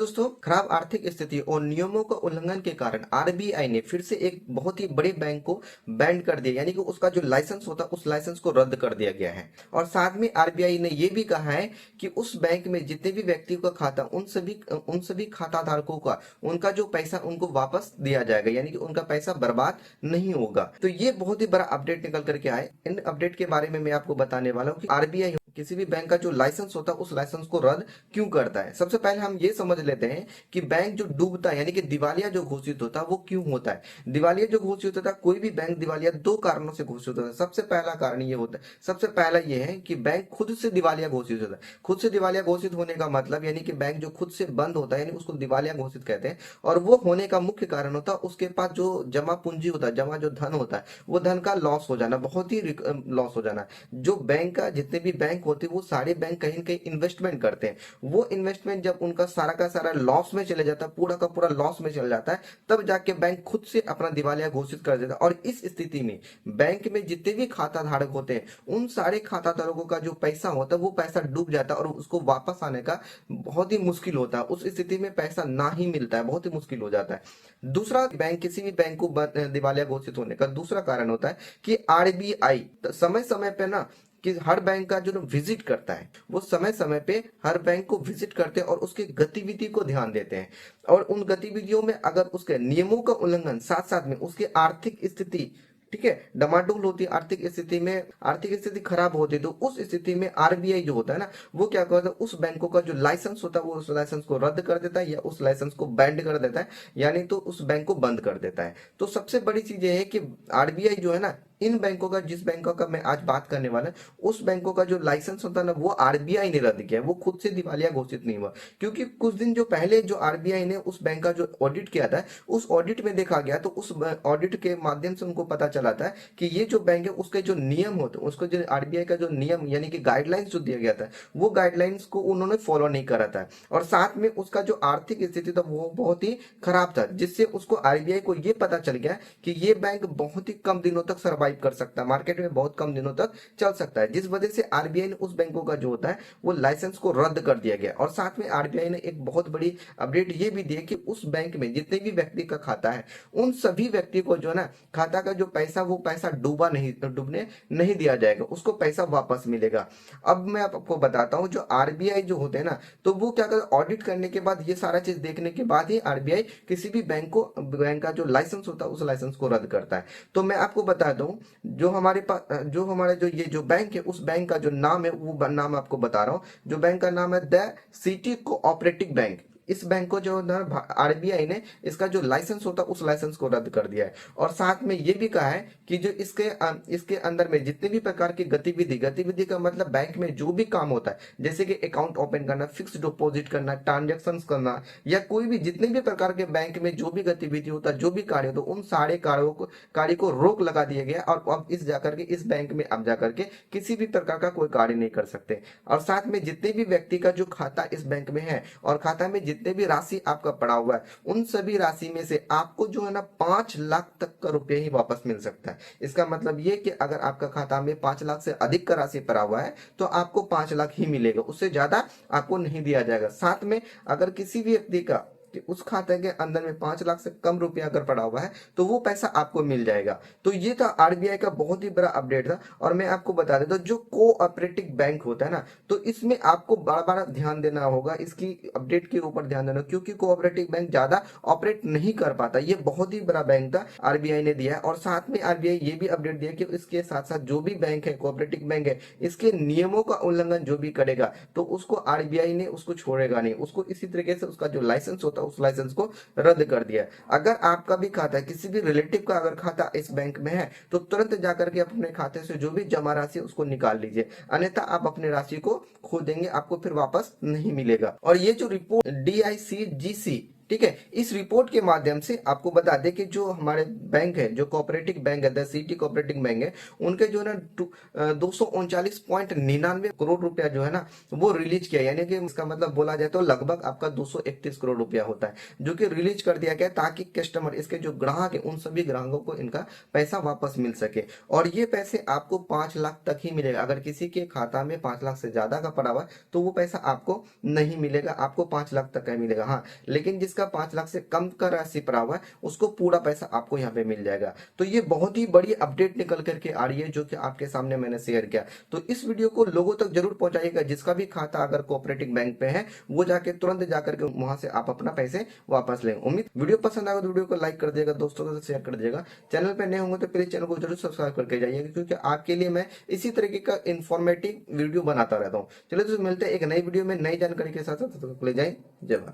दोस्तों, खराब आर्थिक स्थिति और नियमों का उल्लंघन के कारण आरबीआई ने फिर से एक बहुत ही बड़े बैंक को बैन कर दिया, यानी कि उसका जो लाइसेंस होता है उस लाइसेंस को रद्द कर दिया गया है। और साथ में आरबीआई ने यह भी कहा है कि उस बैंक में जितने भी व्यक्तियों का खाता, उन सभी खाता धारकों का उनका जो पैसा उनको वापस दिया जाएगा, यानी कि उनका पैसा बर्बाद नहीं होगा। तो ये बहुत ही बड़ा अपडेट निकल करके आए। इन अपडेट के बारे में मैं आपको बताने वाला हूँ कि आरबीआई किसी भी बैंक का जो लाइसेंस होता है उस लाइसेंस को रद्द क्यों करता है। सबसे पहले हम ये समझ लेते हैं कि बैंक जो डूबता है, यानी कि दिवालिया जो घोषित होता है, वो क्यों होता है। दिवालिया जो घोषित होता है, कोई भी बैंक दिवालिया दो कारणों से घोषित होता है। सबसे पहला कारण ये होता है, सबसे पहला ये है कि बैंक खुद से दिवालिया घोषित होता है। खुद से दिवालिया घोषित होने का मतलब यानी कि बैंक जो खुद से बंद होता है, यानी उसको दिवालिया घोषित कहते हैं। और वो होने का मुख्य कारण होता है उसके पास जो जमा पूंजी होता है, जमा जो धन होता है, वो धन का लॉस हो जाना, बहुत ही लॉस हो जाना। जो बैंक का जितने भी बैंक होते हैं वो सारे बैंक कहीं ना कहीं इन्वेस्टमेंट करते हैं। वो इन्वेस्टमेंट जब उनका सारा का सारा लॉस में चले जाता है, पूरा का पूरा लॉस में चल जाता है, तब जाके बैंक खुद से अपना दिवालिया घोषित कर देता है। और इस स्थिति में बैंक में जितने भी खाता धारक होते हैं, उन सारे खाता धारकों का जो पैसा होता है वो पैसा डूब जाता है और उसको वापस आने का बहुत ही मुश्किल होता है। उस स्थिति में पैसा ना ही मिलता है, बहुत ही मुश्किल हो जाता है। दूसरा, बैंक किसी भी बैंक को दिवालिया घोषित होने का दूसरा कारण होता है कि आरबीआई समय समय पे ना कि हर बैंक का जो विजिट करता है, वो समय समय पे हर बैंक को विजिट करते हैं और उसकी गतिविधि को ध्यान देते हैं। और उन गतिविधियों में अगर उसके नियमों का उल्लंघन, साथ साथ में उसकी आर्थिक स्थिति, ठीक है, डमाडोल होती है, आर्थिक स्थिति में आर्थिक स्थिति खराब होती है, तो उस स्थिति में आरबीआई जो होता है ना, वो क्या करता है, उस बैंकों का जो लाइसेंस होता है वो उस लाइसेंस को रद्द कर देता है या उस लाइसेंस को बैंड कर देता है, यानी तो उस बैंक को बंद कर देता है। तो सबसे बड़ी चीज ये है कि आरबीआई जो है ना, इन बैंकों का, जिस बैंकों का मैं आज बात करने वाला हूं, उस बैंकों का जो लाइसेंस होता है ना, वो आरबीआई ने रद्द किया है, वो खुद से दिवालिया घोषित नहीं हुआ। क्योंकि कुछ दिन जो पहले जो आरबीआई ने उस बैंक का जो ऑडिट किया था, उस ऑडिट में देखा गया, तो उस ऑडिट के माध्यम से उनको पता चला था कि ये जो बैंक है उसके जो नियम होते हैं, उसको जो आरबीआई का जो नियम यानी कि गाइडलाइंस जो दिया गया था, वो गाइडलाइंस को उन्होंने फॉलो नहीं करा था। और साथ में उसका जो आर्थिक स्थिति था वो बहुत ही खराब था, जिससे उसको आरबीआई को ये पता चल गया कि ये बैंक बहुत ही कम दिनों तक सर्वाइव कर सकता है, मार्केट में बहुत कम दिनों तक चल सकता है, जिस वजह से आरबीआई ने उस बैंकों का जो होता है वो लाइसेंस को रद्द कर दिया गया। और साथ में आरबीआई ने एक बहुत बड़ी अपडेट ये भी दी कि उस बैंक में जितने भी व्यक्ति का खाता है, उन सभी व्यक्ति को जो है ना, खाता का जो पैसा, वो पैसा डूबने नहीं दिया जाएगा, उसको पैसा वापस मिलेगा। अब मैं आपको बताता हूं, जो आरबीआई जो होते हैं ना, तो वो क्या करते, ऑडिट करने के बाद, ये सारा चीज देखने के बाद ही आरबीआई किसी भी बैंक का जो लाइसेंस होता है उस लाइसेंस को रद्द करता है। तो मैं आपको बता दूं, जो हमारे पास जो हमारे जो ये जो बैंक है, उस बैंक का जो नाम है, वो नाम आपको बता रहा हूं। जो बैंक का नाम है द सिटी कोऑपरेटिव बैंक। इस बैंक को जो आरबीआई ने इसका जो लाइसेंस होता है उस लाइसेंस को रद्द कर दिया है। और साथ में ये भी कहा है कि जो इसके अंदर में जितने भी प्रकार की गतिविधि का मतलब बैंक में जो भी काम होता है, जैसे कि अकाउंट ओपन करना, फिक्स डिपॉजिट करना, ट्रांजेक्शन करना, या कोई भी जितने भी प्रकार के बैंक में जो भी गतिविधि होता है, जो भी कार्य होता है, उन सारे कार्य को रोक लगा दिया गया। और अब इस जाकर के इस बैंक में अब जाकर के किसी भी प्रकार का कोई कार्य नहीं कर सकते। और साथ में जितने भी व्यक्ति का जो खाता इस बैंक में है और खाता में जितने भी राशि आपका पड़ा हुआ है, उन सभी राशि में से आपको जो है ना 5 लाख तक का रुपये ही वापस मिल सकता है। इसका मतलब ये कि अगर आपका खाता में 5 लाख से अधिक का राशि पड़ा हुआ है तो आपको 5 लाख ही मिलेगा, उससे ज्यादा आपको नहीं दिया जाएगा। साथ में अगर किसी भी व्यक्ति का कि उस खाते के अंदर में 5 लाख से कम रुपया अगर पड़ा हुआ है तो वो पैसा आपको मिल जाएगा। तो ये था आरबीआई का बहुत ही बड़ा अपडेट था। और मैं आपको बता देता हूं, जो कोऑपरेटिव बैंक होता है ना, तो इसमें आपको बड़ा बड़ा ध्यान देना होगा, इसकी अपडेट के ऊपर ध्यान देना, क्योंकि कोऑपरेटिव बैंक ज्यादा ऑपरेट नहीं कर पाता। ये बहुत ही बड़ा बैंक था, आरबीआई ने दिया है। और साथ में आरबीआई ये भी अपडेट दिया कि इसके साथ साथ जो भी बैंक है, कोऑपरेटिव बैंक है, इसके नियमों का उल्लंघन जो भी करेगा तो उसको आरबीआई ने उसको छोड़ेगा नहीं, उसको इसी तरीके से उसका जो लाइसेंस होता है उस लाइसेंस को रद्द कर दिया। अगर आपका भी खाता है, किसी भी रिलेटिव का अगर खाता इस बैंक में है, तो तुरंत जाकर के अपने खाते से जो भी जमा राशि उसको निकाल लीजिए, अन्यथा आप अपने राशि को खो देंगे, आपको फिर वापस नहीं मिलेगा। और ये जो रिपोर्ट डीआईसीजीसी, ठीक है। इस रिपोर्ट के माध्यम से आपको बता दें कि जो हमारे बैंक है, जो कोऑपरेटिव बैंक है, द सिटी कोऑपरेटिव बैंक है, उनके जो है ना 239.99 करोड़ रुपया जो है ना वो रिलीज किया, यानी कि इसका मतलब बोला जाए तो लगभग आपका 231 करोड़ रुपया होता है, जो कि रिलीज कर दिया गया ताकि कस्टमर, इसके जो ग्राहक है, उन सभी ग्राहकों को इनका पैसा वापस मिल सके। और ये पैसे आपको 5 लाख तक ही मिलेगा। अगर किसी के खाता में 5 लाख से ज्यादा का पड़ा हुआ तो वो पैसा आपको नहीं मिलेगा, आपको 5 लाख तक का मिलेगा। हाँ, लेकिन जिसका 5 लाख से कम का राशि पड़ा हुआ है उसको पूरा पैसा आपको यहाँ पे मिल जाएगा। तो ये बहुत ही बड़ी अपडेट निकल करके आ रही है, जो कि आपके सामने मैंने शेयर किया। तो इस वीडियो को लोगों तक जरूर पहुंचाइएगा। जिसका भी खाता अगर कोऑपरेटिव बैंक पे है वो जाके तुरंत जाकर के वहां से आप अपना पैसे वापस लेंगे। उम्मीद वीडियो पसंद आएगा तो वीडियो को लाइक कर दिएगा, दोस्तों के साथ शेयर कर दिएगा। चैनल पे नए होंगे तो प्लीज चैनल को जरूर सब्सक्राइब करके जाइएगा, क्योंकि आपके लिए मैं इसी तरीके का इन्फॉर्मेटिव वीडियो बनाता रहता हूँ। चलिए तो मिलते हैं एक नई वीडियो में नई जानकारी के साथ। तब तक के लिए जय जय भारत।